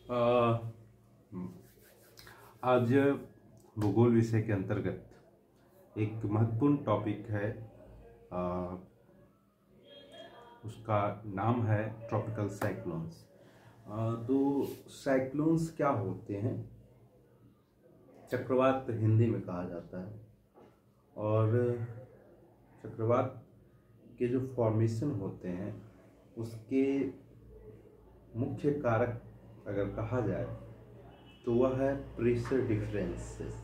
अ, आज भूगोल विषय के अंतर्गत एक महत्वपूर्ण टॉपिक है। उसका नाम है ट्रॉपिकल साइक्लोन्स। तो साइक्लोन्स क्या होते हैं? चक्रवात हिंदी में कहा जाता है। और चक्रवात के जो फॉर्मेशन होते हैं उसके मुख्य कारक अगर कहा जाए तो वह है प्रेशर डिफरेंसेस।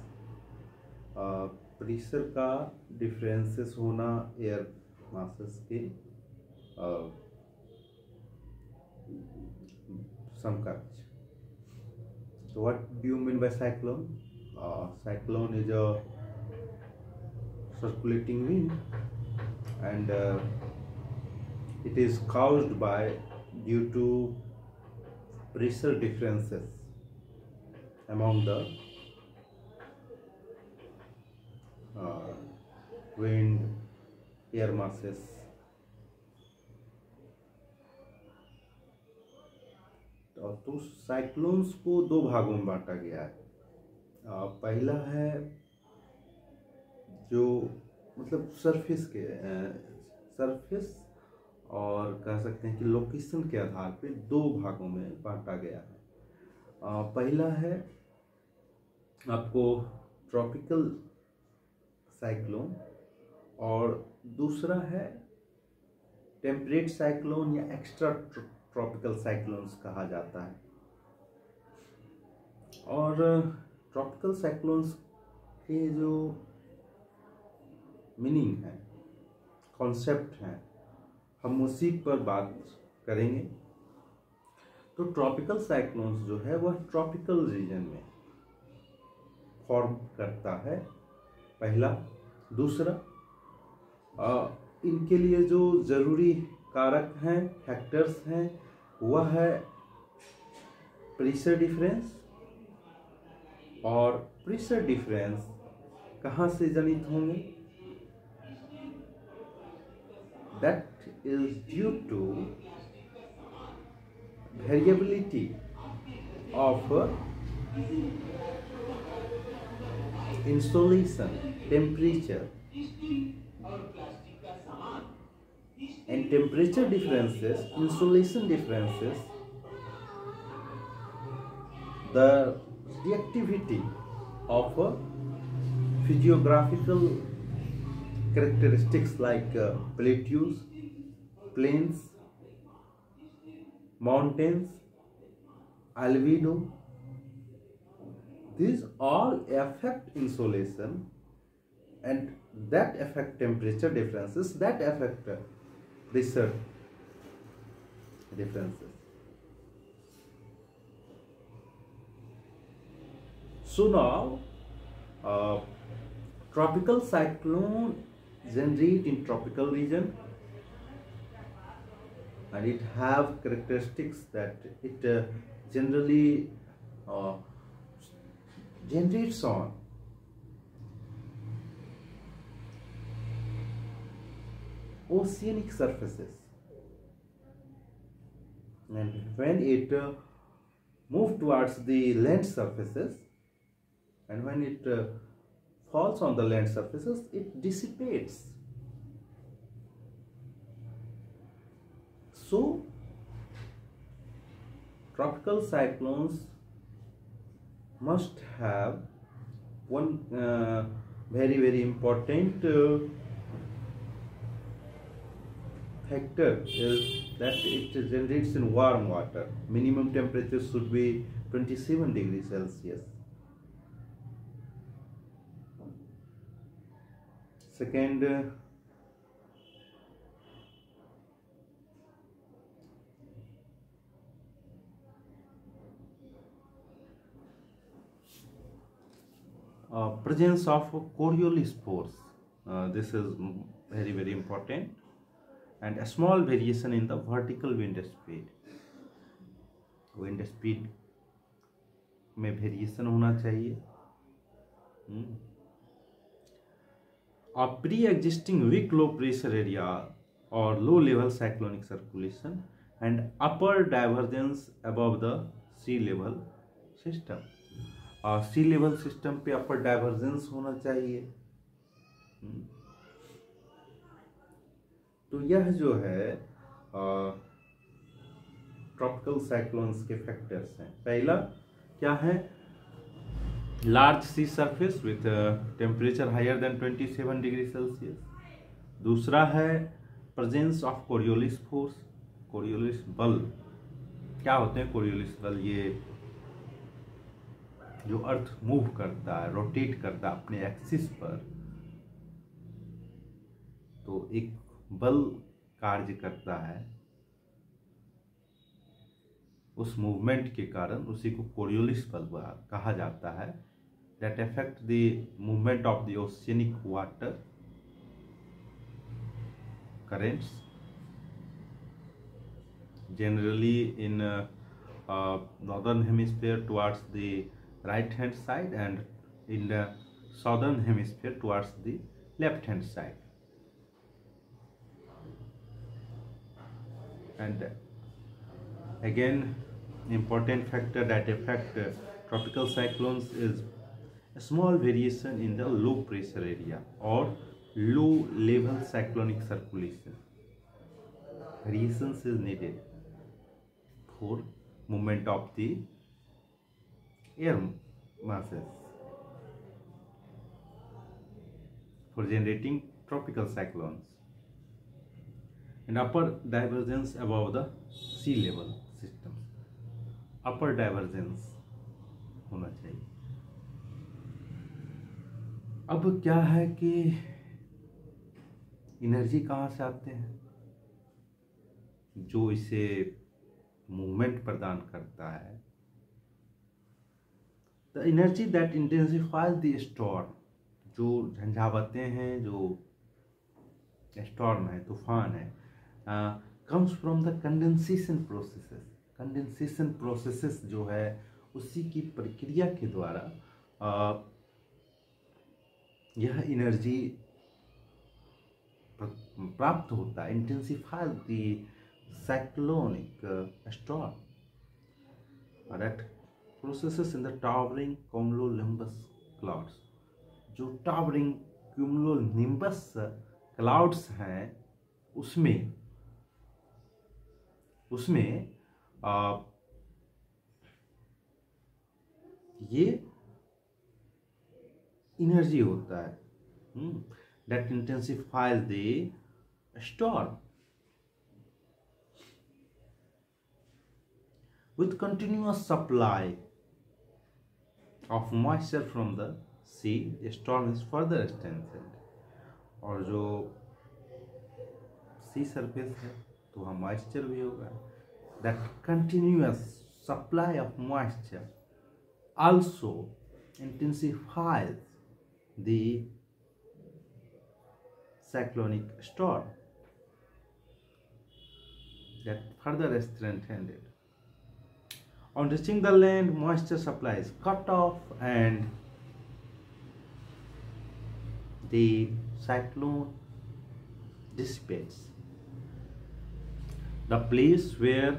प्रेशर का डिफरेंसेस होना एयर मासेस के समकक्ष। So what do you mean by cyclone? Cyclone is a circulating wind, and it is caused by due to pressure differences among the wind, air masses. तो cyclones को दो भागों में बांटा गया है। पहला है जो मतलब सरफेस और कह सकते हैं कि लोकेशन के आधार पे दो भागों में बांटा गया है। पहला है आपको ट्रॉपिकल साइक्लोन और दूसरा है टेम्परेट साइक्लोन या एक्स्ट्रा ट्रॉपिकल साइक्लोन्स कहा जाता है। और ट्रॉपिकल साइक्लोन्स के जो मीनिंग है, कॉन्सेप्ट है, हम उसी पर बात करेंगे। तो ट्रॉपिकल साइक्लोन्स जो है वह ट्रॉपिकल रीजन में फॉर्म करता है, पहला। दूसरा, इनके लिए जो जरूरी कारक हैं, फैक्टर्स हैं, वह है प्रेशर डिफरेंस। और प्रेशर डिफरेंस कहाँ से जनित होंगे? That is due to variability of insolation, temperature and temperature differences, insolation differences, the reactivity of physiographical characteristics like plateaus, plains, mountains, albedo. These all affect insolation, and that affect temperature differences, that affect pressure differences. So now tropical cyclone generate in tropical region, and it have characteristics that it generally generates on oceanic surfaces, and when it moves towards the land surfaces, and when it falls on the land surfaces, it dissipates. So tropical cyclones must have one very important factor is that it generates in warm water. Minimum temperature should be 27 degrees Celsius. Second, presence of coriolis spores. This is very important. And a small variation in the vertical wind speed. Wind speed में variation होना चाहिए। A pre-existing weak low pressure area or low level cyclonic circulation and upper divergence above the sea level system. और sea level system पे अपर divergence होना चाहिए। तो यह जो है ट्रॉपिकल साइक्लोन्स के फैक्टर्स हैं। पहला क्या है, large sea surface with temperature higher than 27 degree Celsius. दूसरा है presence of Coriolis force, Coriolis बल। क्या होते हैं कोरियोलिस बल? ये जो अर्थ मूव करता है, रोटेट करता है अपने एक्सिस पर, तो एक बल कार्य करता है, उस मूवमेंट के कारण उसी को कोरियोलिस बल कहा जाता है। That affect the movement of the oceanic water currents generally in northern hemisphere towards the right hand side and in the southern hemisphere towards the left hand side. And again, important factor that affect tropical cyclones is a small variation in the low pressure area or low level cyclonic circulation. Variations is needed for movement of the air masses for generating tropical cyclones. And upper divergence above the sea level systems, upper divergence होना चाहिए। अब क्या है कि energy कहाँ से आते हैं जो इसे मूवमेंट प्रदान करता है? The energy that intensifies the storm, जो झंझावातें हैं, जो स्टॉर्म है, तूफान है, comes from the condensation processes. Condensation processes जो है उसी की प्रक्रिया के द्वारा यह एनर्जी प्राप्त होता है। Intensify the cyclonic storm that processes in the towering cumulonimbus clouds. जो टावरिंग cumulonimbus क्लाउड्स हैं उसमें ये एनर्जी होता है that intensifies the storm. With continuous supply of moisture from the sea, a storm is further strengthened. और जो सी surface है तो वहाँ मॉइस्चर भी होगा। That continuous supply of moisture also intensifies the cyclonic storm that further strengthened it. On reaching the land, moisture supply is cut off and the cyclone dissipates. The place where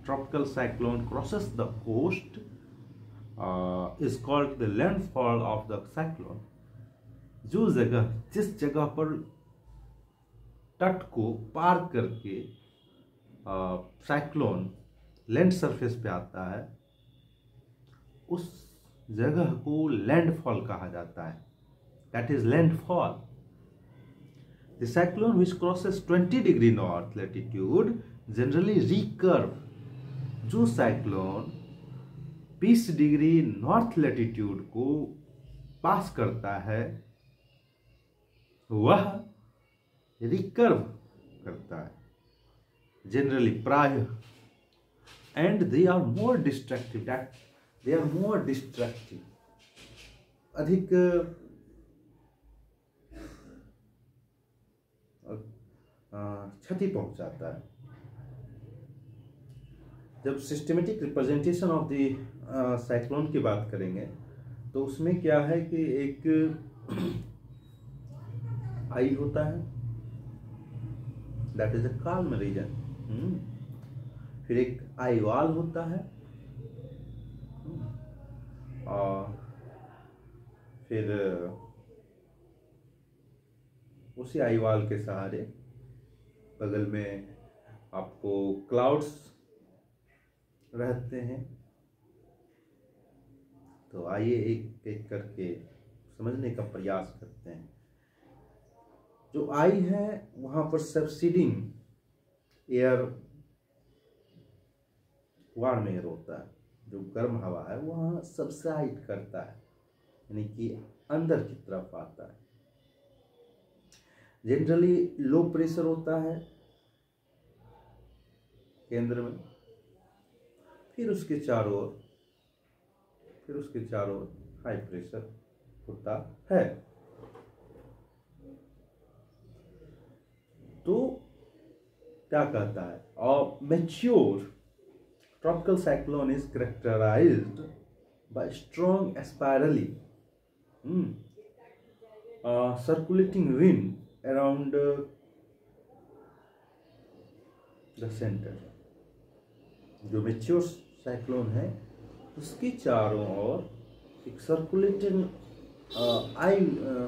tropical cyclone crosses the coast is called the landfall of the cyclone. जिस जगह पर तट को पार करके cyclone land surface पे आता है, उस जगह को लैंडफॉल कहा जाता है। That is landfall. The cyclone which crosses 20 degree north latitude generally recurve. जो साइक्लोन 20 डिग्री नॉर्थ लैटिट्यूड को पास करता है वह रिकर्व करता है जनरली, प्राय, and they are more destructive. They are more destructive, अधिक क्षति पहुंचाता है। जब systematic representation of the cyclone की बात करेंगे तो उसमें क्या है कि एक आई होता है, that is a calm region. फिर एक आई वॉल होता है फिर उसी आईवाल के सहारे बगल में आपको क्लाउड्स रहते हैं। तो आइए एक एक करके समझने का प्रयास करते हैं। जो आई है वहां पर सबसिडिंग एयर, वार्म एयर होता है, जो गर्म हवा है वहाँ सबसाइड करता है, यानी कि अंदर की तरफ आता है। जनरली लो प्रेशर होता है केंद्र में, फिर उसके चारों ओर हाई प्रेशर होता है। तो क्या कहता है, mature tropical cyclone is characterized by strong spirally circulating wind around the center। जो मैच्योर साइक्लोन है उसके चारों ओर एक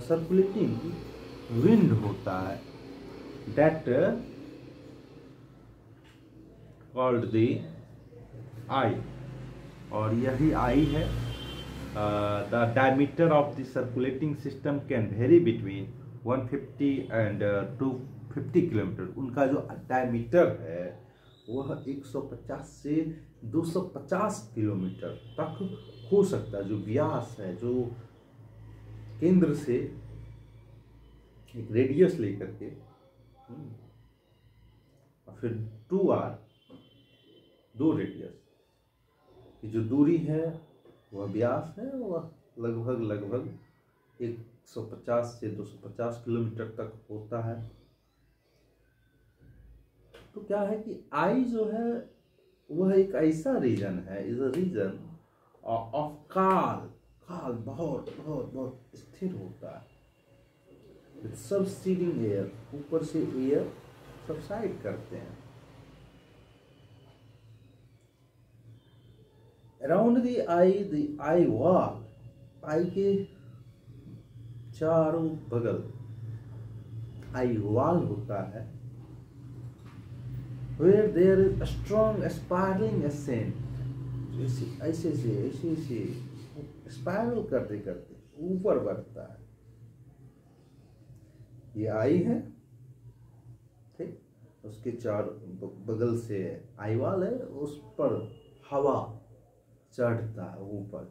सर्कुलेटिंग विंड होता है, that called the आई, और यही आई है। The diameter of the circulating system can very between 150 and 250 kilometre. उनका जो डायमीटर है वह 150 से 250 किलोमीटर तक हो सकता है। जो व्यास है, जो केंद्र से एक रेडियस लेकर के और फिर 2r, दो रेडियस की जो दूरी है वह व्यास है, वह लगभग 150 से 250 किलोमीटर तक होता है। तो क्या है कि आई जो है वह एक ऐसा रीजन है, इज अ रीजन ऑफ काल बहुत स्थिर होता है। सबसीडिंग एयर, ऊपर से एयर सबसाइड करते हैं। अराउंड द आई वॉल, आई के चारों बगल आई वॉल होता है। Where there is a strong spiraling ascent, ऐसे स्पाइरल करते ऊपर बढ़ता है। ये आई है, ठीक, उसके चार बगल से आई वॉल है, उस पर हवा चढ़ता है ऊपर।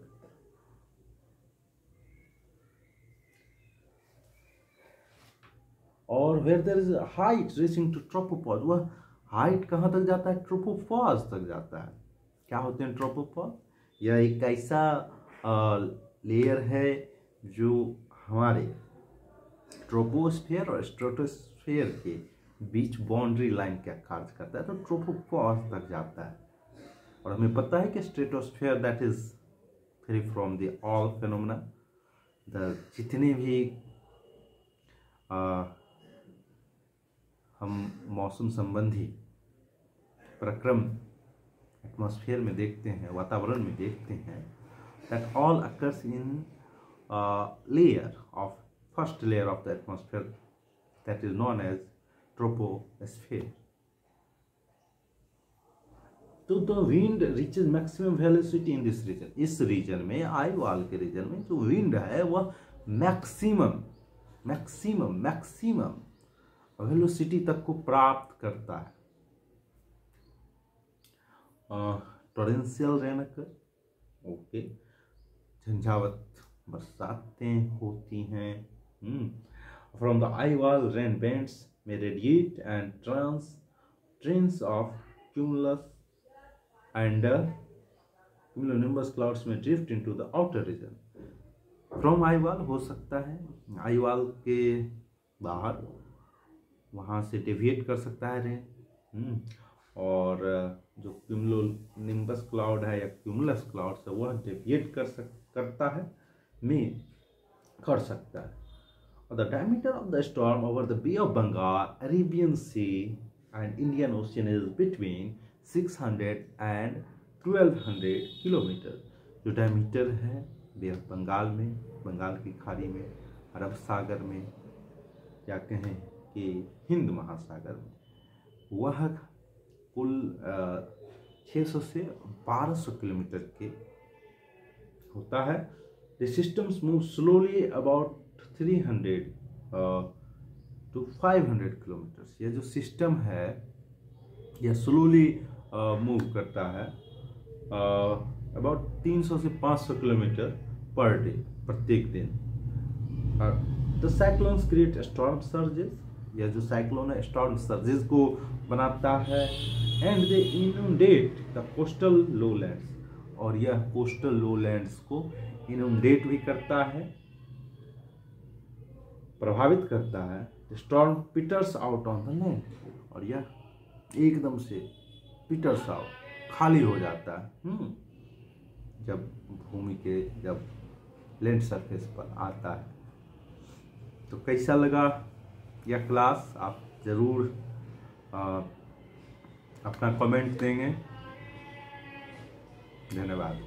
और where there is a height reaching to tropopause, वह हाइट कहाँ तक जाता है, ट्रोपोपॉज तक जाता है। क्या होते हैं ट्रोपोपॉज? यह एक ऐसा लेयर है जो हमारे ट्रोपोस्फेयर और स्ट्रेटोस्फेयर के बीच बाउंड्री लाइन का कार्य करता है। तो ट्रोपोपॉज तक जाता है। और हमें पता है कि stratosphere that is free from the all phenomena, the जितने भी हम मौसम संबंधी प्रक्रम एटमॉस्फेयर में देखते हैं, वातावरण में देखते हैं, that all occurs in layer of first layer of the atmosphere that is known as troposphere. तो the wind reaches maximum velocity in this region. इस रीजन में, आई वॉल के रीजन में जो विंड है वह मैक्सिमम वेलोसिटी तक को प्राप्त करता है। टॉरेंशियल रेन अकर, ओके, झंझावत बरसातें होती हैं। From the eye wall rain bands में radiate and trains of cumulus and cumulonimbus clouds में drift into the outer region. From eye wall हो सकता है, आई वॉल के बाहर वहाँ से डेविएट कर सकता है रेन, और जो क्यूमुलोनिम्बस क्लाउड है या क्यूमुलस क्लाउड्स है वह डेविएट कर सकता है। और the diameter of the storm over the bay of Bengal, Arabian sea and Indian ocean is between 600 and 1200 kilometre. जो डायमीटर है बे ऑफ बंगाल में, बंगाल की खाड़ी में, अरब सागर में, या कहें कि हिंद महासागर में, वह कुल 600 से 1200 किलोमीटर के होता है। The systems move slowly about 300 to 500 kilometres. यह जो सिस्टम है यह स्लोली मूव करता है अबाउट 300 से 500 किलोमीटर पर डे, प्रत्येक दिन। The cyclones create storm surges. यह जो साइक्लोन है स्टॉर्म सर्जेस को बनाता है। And they inundate the coastal lowlands, और यह कोस्टल लोलैंड्स को इनंडेट भी करता है, प्रभावित करता है। Storm Peter's out on the land, और यह एकदम से पिटर्स आउट, खाली हो जाता है जब भूमि के, जब लैंड सरफेस पर आता है। तो कैसा लगा यह क्लास? आप ज़रूर अपना कमेंट देंगे। धन्यवाद।